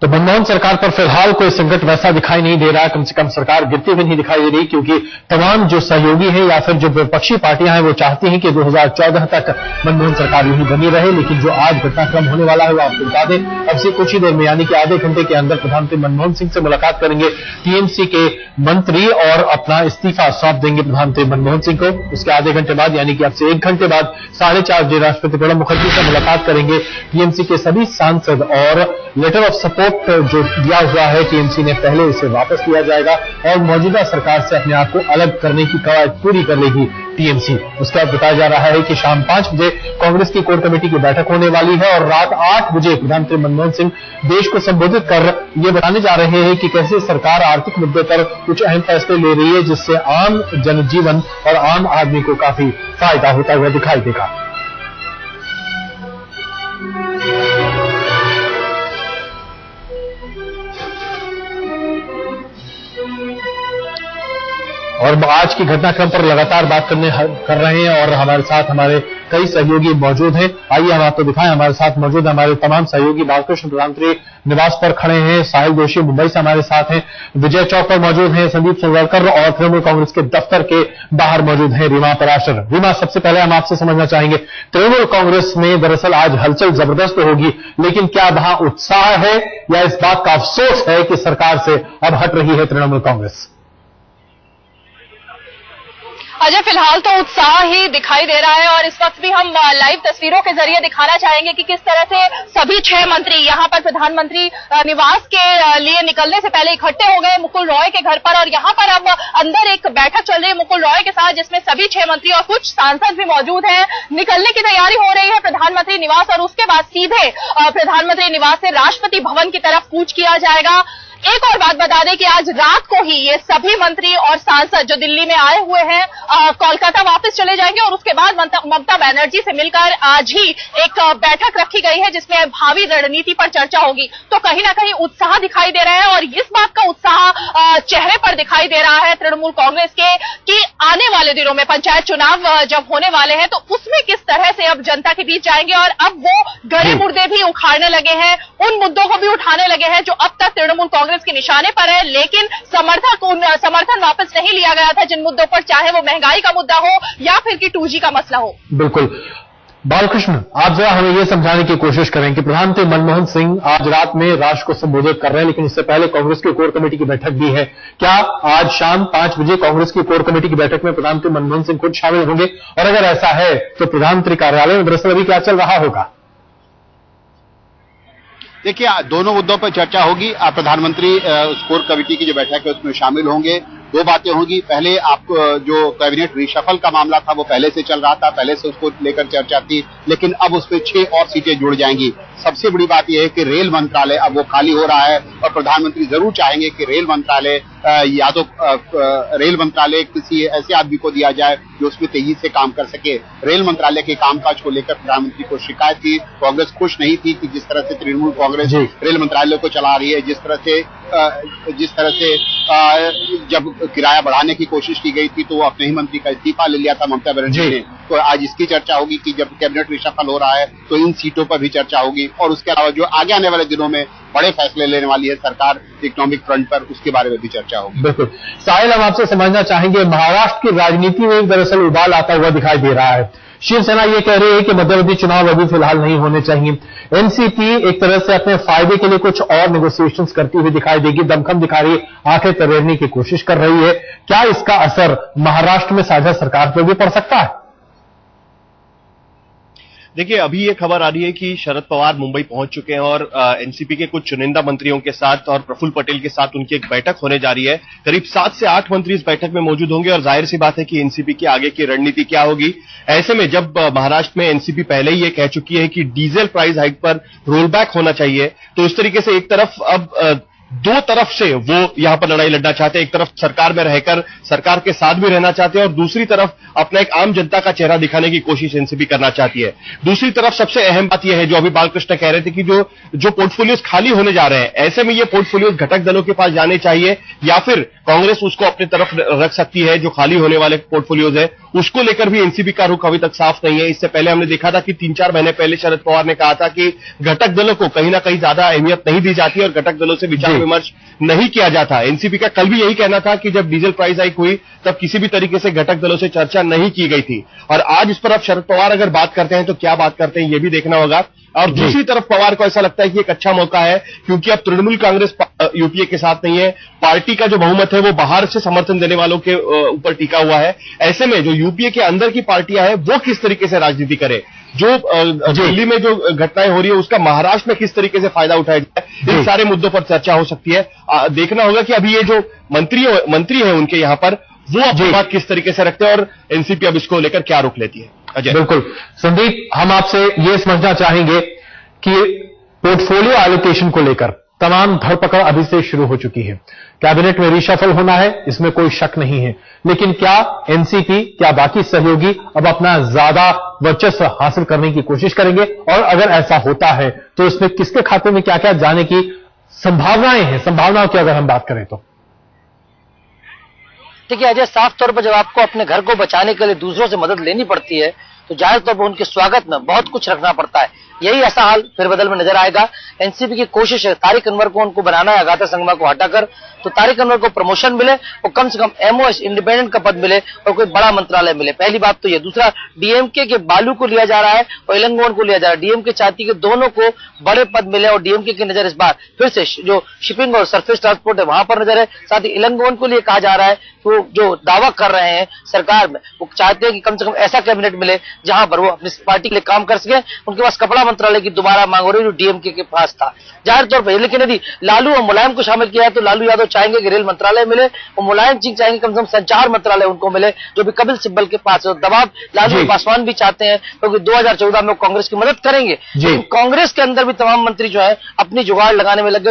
तो मनमोहन सरकार पर फिलहाल कोई संकट वैसा दिखाई नहीं दे रहा, कम से कम सरकार गिरती हुई नहीं दिखाई दे रही, क्योंकि तमाम जो सहयोगी हैं या फिर जो विपक्षी पार्टियां हैं वो चाहती हैं कि 2014 तक मनमोहन सरकार यूं ही बनी रहे। लेकिन जो आज घटनाक्रम होने वाला है वो आपको बता दें, अब से कुछ ही देर में यानी कि आधे घंटे के अंदर प्रधानमंत्री मनमोहन सिंह से मुलाकात करेंगे टीएमसी के मंत्री और अपना इस्तीफा सौंप देंगे प्रधानमंत्री मनमोहन सिंह को। उसके आधे घंटे बाद यानी कि अब से 1 घंटे बाद 4:30 बजे राष्ट्रपति प्रणब मुखर्जी से मुलाकात करेंगे टीएमसी के सभी सांसद और लेटर ऑफ सपोर्ट जो दिया हुआ है टीएमसी ने पहले उसे वापस लिया जाएगा और मौजूदा सरकार से अपने आप को अलग करने की कवायद पूरी कर लेगी टीएमसी। उसके बाद बताया जा रहा है कि शाम 5 बजे कांग्रेस की कोर कमेटी की बैठक होने वाली है और रात 8 बजे प्रधानमंत्री मनमोहन सिंह देश को संबोधित कर ये बताने जा रहे हैं कि कैसे सरकार आर्थिक मुद्दे पर कुछ अहम फैसले ले रही है जिससे आम जनजीवन और आम आदमी को काफी फायदा होता हुआ दिखाई देगा। और आज की घटनाक्रम पर लगातार बात कर रहे हैं और हमारे साथ हमारे कई सहयोगी मौजूद हैं। आइए हम आपको दिखाएं, हमारे साथ मौजूद हमारे तमाम सहयोगी बालकृष्ण प्रधानमंत्री निवास पर खड़े हैं, साहिल जोशी मुंबई से हमारे साथ हैं, विजय चौक पर मौजूद हैं संदीप सोलवरकर और तृणमूल कांग्रेस के दफ्तर के बाहर मौजूद हैं रीमा पराशर। रीमा, सबसे पहले हम आपसे समझना चाहेंगे, तृणमूल कांग्रेस में दरअसल आज हलचल जबरदस्त होगी, लेकिन क्या वहां उत्साह है या इस बात का अफसोस है कि सरकार से अब हट रही है तृणमूल कांग्रेस? अजय, फिलहाल तो उत्साह ही दिखाई दे रहा है और इस वक्त भी हम लाइव तस्वीरों के जरिए दिखाना चाहेंगे कि किस तरह से सभी 6 मंत्री यहां पर प्रधानमंत्री निवास के लिए निकलने से पहले इकट्ठे हो गए मुकुल रॉय के घर पर और यहां पर अब अंदर एक बैठक चल रही है मुकुल रॉय के साथ जिसमें सभी 6 मंत्री और कुछ सांसद भी मौजूद हैं। निकलने की तैयारी हो रही है प्रधानमंत्री निवास और उसके बाद सीधे प्रधानमंत्री निवास से राष्ट्रपति भवन की तरफ कूच किया जाएगा। एक और बात बता दें कि आज रात को ही ये सभी मंत्री और सांसद जो दिल्ली में आए हुए हैं कोलकाता वापस चले जाएंगे और उसके बाद ममता बनर्जी से मिलकर आज ही एक बैठक रखी गई है जिसमें भावी रणनीति पर चर्चा होगी। तो कहीं ना कहीं उत्साह दिखाई दे रहा है और इस बात का उत्साह चेहरे पर दिखाई दे रहा है तृणमूल कांग्रेस के कि आने वाले दिनों में पंचायत चुनाव जब होने वाले हैं तो उसमें किस तरह से अब जनता के बीच जाएंगे और अब वो गड़े मुर्दे भी उखाड़ने लगे हैं, उन मुद्दों को भी उठाने लगे हैं जो अब तक तृणमूल कांग्रेस के निशाने पर है, लेकिन समर्थन वापस नहीं लिया गया था जिन मुद्दों पर, चाहे वो महंगाई का मुद्दा हो या फिर कि 2G का मसला हो। बिल्कुल बालकृष्ण, आप जरा हमें यह समझाने की कोशिश करें कि प्रधानमंत्री मनमोहन सिंह आज रात में राष्ट्र को संबोधित कर रहे हैं, लेकिन इससे पहले कांग्रेस की कोर कमेटी की बैठक भी है। क्या आज शाम 5 बजे कांग्रेस की कोर कमेटी की बैठक में प्रधानमंत्री मनमोहन सिंह खुद शामिल होंगे? और अगर ऐसा है तो प्रधानमंत्री कार्यालय में दरअसल अभी क्या चल रहा होगा? देखिए, दोनों मुद्दों पर चर्चा होगी। प्रधानमंत्री उस कोर कमेटी की जो बैठक है उसमें शामिल होंगे। 2 बातें होंगी। पहले आप जो कैबिनेट रिशफल का मामला था वो पहले से चल रहा था, पहले से उसको लेकर चर्चा थी, लेकिन अब उसमें 6 और सीटें जुड़ जाएंगी। सबसे बड़ी बात यह है कि रेल मंत्रालय अब वो खाली हो रहा है और प्रधानमंत्री जरूर चाहेंगे कि रेल मंत्रालय या तो रेल मंत्रालय किसी ऐसे आदमी को दिया जाए जो उसमें तेजी से काम कर सके। रेल मंत्रालय के कामकाज को लेकर प्रधानमंत्री को शिकायत थी, कांग्रेस खुश नहीं थी कि जिस तरह से तृणमूल कांग्रेस रेल मंत्रालय को चला रही है, जिस तरह से जब किराया बढ़ाने की कोशिश की गई थी तो वो अपने ही मंत्री का इस्तीफा ले लिया था ममता बनर्जी ने। तो आज इसकी चर्चा होगी कि जब कैबिनेट रिशफल हो रहा है तो इन सीटों पर भी चर्चा होगी और उसके अलावा जो आगे आने वाले दिनों में बड़े फैसले लेने वाली है सरकार इकोनॉमिक फ्रंट पर, उसके बारे में भी चर्चा होगी। बिल्कुल साहिल, हम आपसे समझना चाहेंगे, महाराष्ट्र की राजनीति में दरअसल उबाल आता हुआ दिखाई दे रहा है। शिवसेना ये कह रही है कि मध्यवर्ती चुनाव अभी फिलहाल नहीं होने चाहिए। एनसीपी एक तरह से अपने फायदे के लिए कुछ और नेगोशिएशंस करती हुई दिखाई देगी, दमखम दिखा रही है, आंखें तरेरने की कोशिश कर रही है। क्या इसका असर महाराष्ट्र में साझा सरकार पर भी पड़ सकता है? देखिए, अभी ये खबर आ रही है कि शरद पवार मुंबई पहुंच चुके हैं और एनसीपी के कुछ चुनिंदा मंत्रियों के साथ और प्रफुल्ल पटेल के साथ उनकी एक बैठक होने जा रही है। करीब 7 से 8 मंत्री इस बैठक में मौजूद होंगे और जाहिर सी बात है कि एनसीपी की आगे की रणनीति क्या होगी। ऐसे में जब महाराष्ट्र में एनसीपी पहले ही ये कह चुकी है कि डीजल प्राइस हाइक पर रोल बैक होना चाहिए, तो इस तरीके से एक तरफ अब 2 तरफ से वो यहां पर लड़ाई लड़ना चाहते हैं। एक तरफ सरकार में रहकर सरकार के साथ भी रहना चाहते हैं और दूसरी तरफ अपना एक आम जनता का चेहरा दिखाने की कोशिश एनसीपी करना चाहती है। दूसरी तरफ सबसे अहम बात यह है, जो अभी बालकृष्ण कह रहे थे, कि जो पोर्टफोलियोज खाली होने जा रहे हैं, ऐसे में ये पोर्टफोलियोज घटक दलों के पास जाने चाहिए या फिर कांग्रेस उसको अपनी तरफ रख सकती है, जो खाली होने वाले पोर्टफोलियोज है उसको लेकर भी एनसीपी का रुख अभी तक साफ नहीं है। इससे पहले हमने देखा था कि 3-4 महीने पहले शरद पवार ने कहा था कि घटक दलों को कहीं ना कहीं ज्यादा अहमियत नहीं दी जाती और घटक दलों से विचार विमर्श नहीं किया जाता। एनसीपी का कल भी यही कहना था कि जब डीजल प्राइस हाइक हुई तब किसी भी तरीके से घटक दलों से चर्चा नहीं की गई थी। और आज इस पर अब शरद पवार अगर बात करते हैं तो क्या बात करते हैं ये भी देखना होगा। और दूसरी तरफ पवार को ऐसा लगता है कि एक अच्छा मौका है क्योंकि अब तृणमूल कांग्रेस यूपीए के साथ नहीं है, पार्टी का जो बहुमत है वो बाहर से समर्थन देने वालों के ऊपर टिका हुआ है। ऐसे में जो यूपीए के अंदर की पार्टियां हैं वो किस तरीके से राजनीति करे, जो दिल्ली में जो घटनाएं हो रही है उसका महाराष्ट्र में किस तरीके से फायदा उठाया जाए, इन सारे मुद्दों पर चर्चा हो सकती है। देखना होगा कि अभी ये जो मंत्री है उनके यहाँ पर वो अपनी बात किस तरीके से रखते हैं और एनसीपी अब इसको लेकर क्या रुख लेती है। अजय। बिल्कुल संदीप, हम आपसे ये समझना चाहेंगे कि पोर्टफोलियो एलोकेशन को लेकर तमाम धरपकड़ अभी से शुरू हो चुकी है। कैबिनेट में रिशफल होना है, इसमें कोई शक नहीं है, लेकिन क्या एनसीपी, क्या बाकी सहयोगी अब अपना ज्यादा वर्चस्व हासिल करने की कोशिश करेंगे? और अगर ऐसा होता है तो इसमें किसके खाते में क्या क्या जाने की संभावनाएं हैं? संभावनाओं की अगर हम बात करें तो देखिए अजय, साफ तौर पर जब आपको अपने घर को बचाने के लिए दूसरों से मदद लेनी पड़ती है तो जाहिर तौर पर उनके स्वागत में बहुत कुछ रखना पड़ता है। यही ऐसा हाल फेरबदल में नजर आएगा। एनसीपी की कोशिश है तारिक अनवर को उनको बनाना है, अगाथा संगमा को हटाकर, तो तारिक अनवर को प्रमोशन मिले और कम से कम एमओएस इंडिपेंडेंट का पद मिले और कोई बड़ा मंत्रालय मिले। पहली बात तो ये। दूसरा, डीएमके के बालू को लिया जा रहा है और इलंगोवन को लिया जा रहा है। डीएमके चाहती है कि दोनों को बड़े पद मिले और डीएमके की नजर इस बार फिर से जो शिपिंग और सरफेस ट्रांसपोर्ट है वहां पर नजर है। साथ ही इलंगोवन को लिए कहा जा रहा है कि वो जो दावा कर रहे हैं सरकार में, वो चाहते हैं कि कम से कम ऐसा कैबिनेट मिले जहां पर वो अपनी पार्टी के लिए काम कर सके। उनके पास कपड़ा मंत्रालय की दोबारा मांग हो रही है जो डीएमके के पास था जाहिर तौर पर। लेकिन यदि लालू और मुलायम को शामिल किया है तो लालू यादव चाहेंगे कि रेल मंत्रालय मिले और मुलायम सिंह चाहेंगे कम से कम संचार मंत्रालय उनको मिले जो भी कपिल सिब्बल के पास है। दबाव लालू पासवान भी चाहते हैं क्योंकि 2014 में कांग्रेस की मदद करेंगे। कांग्रेस के अंदर भी तमाम मंत्री जो है अपनी जुगाड़ लगाने में लगे।